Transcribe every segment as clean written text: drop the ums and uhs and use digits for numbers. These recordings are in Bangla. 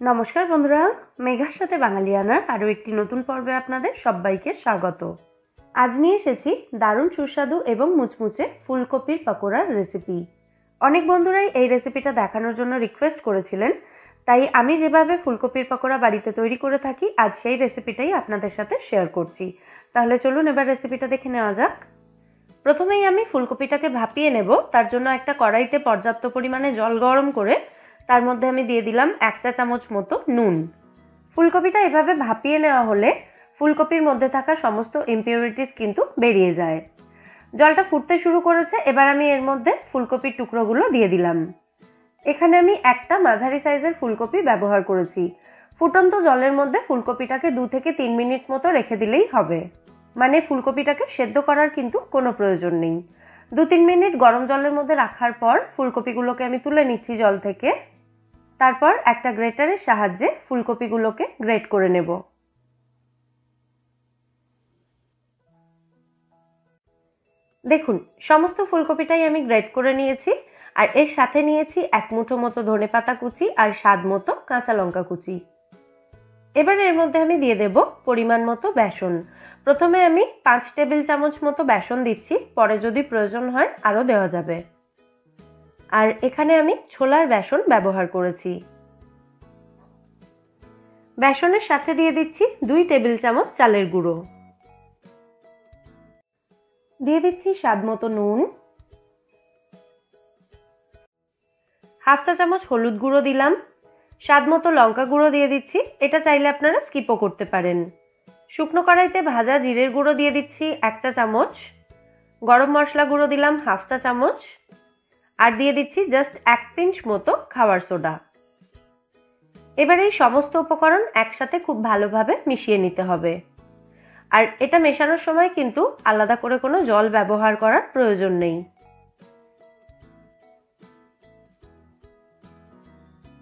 নমস্কার বন্ধুরা, মেঘার সাথে বাঙালিয়ানার আরও একটি নতুন পর্বে আপনাদের সবাইকে স্বাগত। আজ নিয়ে এসেছি দারুণ সুস্বাদু এবং মুচমুচে ফুলকপির পাকোড়ার রেসিপি। অনেক বন্ধুরাই এই রেসিপিটা দেখানোর জন্য রিকোয়েস্ট করেছিলেন, তাই আমি যেভাবে ফুলকপির পাকোড়া বাড়িতে তৈরি করে থাকি আজ সেই রেসিপিটাই আপনাদের সাথে শেয়ার করছি। তাহলে চলুন এবার রেসিপিটা দেখে নেওয়া যাক। প্রথমেই আমি ফুলকপিটাকে ভাপিয়ে নেব। তার জন্য একটা কড়াইতে পর্যাপ্ত পরিমাণে জল গরম করে তার মধ্যে আমি দিয়ে দিলাম 1 চা চামচ মতো নুন। ফুলকপিটা এভাবে ভাপিয়ে নেওয়া হলে ফুলকপির মধ্যে থাকা সমস্ত ইমপিউরিটিস কিন্তু বেরিয়ে যায়। জলটা ফুটতে শুরু করেছে, এবার আমি এর মধ্যে ফুলকপির টুকরোগুলো দিয়ে দিলাম। এখানে আমি একটা মাঝারি সাইজের ফুলকপি ব্যবহার করেছি। ফুটন্ত জলের মধ্যে ফুলকপিটাকে 2 থেকে 3 মিনিট মতো রেখে দিলেই হবে, মানে ফুলকপিটাকে সেদ্ধ করার কিন্তু কোনো প্রয়োজন নেই। 2-3 মিনিট গরম জলের মধ্যে রাখার পর ফুলকপিগুলোকে আমি তুলে নিচ্ছি জল থেকে। তারপর একটা গ্রেটারের সাহায্যে ফুলকপিগুলোকে গ্রেট করে নেব। দেখুন, সমস্ত ফুলকপিটাই আমি গ্রেট করে নিয়েছি, আর এর সাথে নিয়েছি 1 মুঠো মতো ধনেপাতা কুচি আর স্বাদ মতো কাঁচা লঙ্কা কুচি। এবার এর মধ্যে আমি দিয়ে দেব পরিমাণ মতো বেসন। প্রথমে আমি 5 টেবিল চামচ মতো বেসন দিচ্ছি, পরে যদি প্রয়োজন হয় আরও দেওয়া যাবে। আর এখানে আমি ছোলার বেসন ব্যবহার করেছি। বেসনের সাথে দিয়ে দিচ্ছি 2 টেবিল চামচ চালের গুঁড়ো, দিয়ে দিচ্ছি স্বাদ মতো নুন, হাফ চা চামচ হলুদ গুঁড়ো দিলাম, স্বাদ মতো লঙ্কা গুঁড়ো দিয়ে দিচ্ছি, এটা চাইলে আপনারা স্কিপও করতে পারেন। শুকনো কড়াইতে ভাজা জিরের গুঁড়ো দিয়ে দিচ্ছি 1 চা চামচ, গরম মশলা গুঁড়ো দিলাম হাফ চা চামচ, আর দিয়ে দিচ্ছি জাস্ট 1 পিঞ্চ মতো খাবার সোডা। এবার এই সমস্ত উপকরণ একসাথে খুব ভালোভাবে মিশিয়ে নিতে হবে। আর এটা মেশানোর সময় কিন্তু আলাদা করে কোনো জল ব্যবহার করার প্রয়োজন নেই।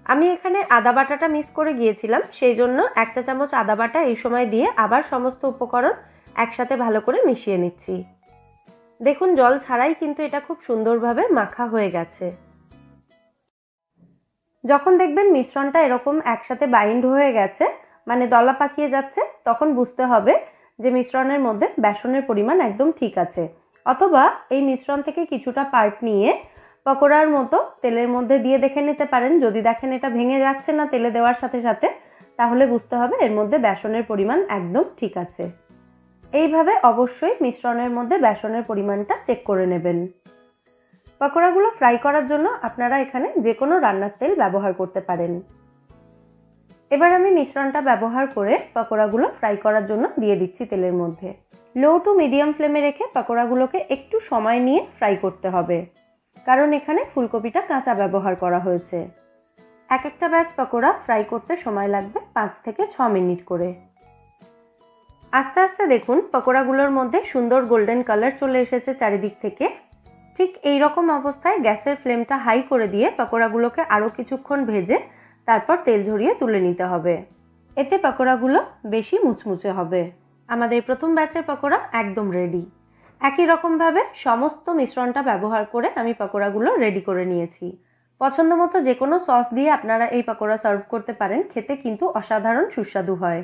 আমি এখানে আদা বাটাটা মিস করে গিয়েছিলাম, সেই জন্য 1 চা চামচ আদা বাটা এই সময় দিয়ে আবার সমস্ত উপকরণ একসাথে ভালো করে মিশিয়ে নিচ্ছি। দেখুন, জল ছাড়াই কিন্তু এটা খুব সুন্দরভাবে মাখা হয়ে গেছে। যখন দেখবেন মিশ্রণটা এরকম একসাথে বাইন্ড হয়ে গেছে, মানে দলা পাকিয়ে যাচ্ছে, তখন বুঝতে হবে যে মিশ্রণের মধ্যে বেসনের পরিমাণ একদম ঠিক আছে। অথবা এই মিশ্রণ থেকে কিছুটা পার্ট নিয়ে পকোড়ার মতো তেলের মধ্যে দিয়ে দেখে নিতে পারেন। যদি দেখেন এটা ভেঙে যাচ্ছে না তেলে দেওয়ার সাথে সাথে, তাহলে বুঝতে হবে এর মধ্যে বেসনের পরিমাণ একদম ঠিক আছে। এইভাবে অবশ্যই মিশ্রণের মধ্যে বেসনের পরিমাণটা চেক করে নেবেন। পকোড়াগুলো ফ্রাই করার জন্য আপনারা এখানে যে কোনো রান্নার তেল ব্যবহার করতে পারেন। এবার আমি মিশ্রণটা ব্যবহার করে পকোড়াগুলো ফ্রাই করার জন্য দিয়ে দিচ্ছি তেলের মধ্যে। লো টু মিডিয়াম ফ্লেমে রেখে পকোড়াগুলোকে একটু সময় নিয়ে ফ্রাই করতে হবে, কারণ এখানে ফুলকপিটা কাঁচা ব্যবহার করা হয়েছে। এক একটা ব্যাচ পকোড়া ফ্রাই করতে সময় লাগবে 5 থেকে 6 মিনিট করে। আস্তে আস্তে দেখুন পকোড়াগুলোর মধ্যে সুন্দর গোল্ডেন কালার চলে এসেছে চারিদিক থেকে। ঠিক এই রকম অবস্থায় গ্যাসের ফ্লেমটা হাই করে দিয়ে পকোড়াগুলোকে আরও কিছুক্ষণ ভেজে তারপর তেল ঝরিয়ে তুলে নিতে হবে। এতে পকোড়াগুলো বেশি মুচমুচে হবে। আমাদের প্রথম ব্যাচের পকোড়া একদম রেডি। একই রকমভাবে সমস্ত মিশ্রণটা ব্যবহার করে আমি পকোড়াগুলো রেডি করে নিয়েছি। পছন্দ মতো যে কোনো সস দিয়ে আপনারা এই পকোড়া সার্ভ করতে পারেন, খেতে কিন্তু অসাধারণ সুস্বাদু হয়।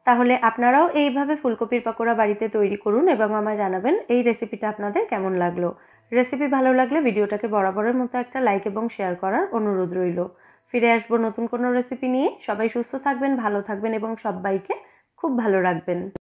তাহলে আপনারাও এইভাবে ফুলকপির পকোড়া বাড়িতে তৈরি করুন এবং আমায় জানাবেন এই রেসিপিটা আপনাদের কেমন লাগলো। রেসিপি ভালো লাগলে ভিডিওটাকে বরাবরের মতো একটা লাইক এবং শেয়ার করার অনুরোধ রইল। ফিরে আসবো নতুন কোনো রেসিপি নিয়ে। সবাই সুস্থ থাকবেন, ভালো থাকবেন এবং সবাইকে খুব ভালো রাখবেন।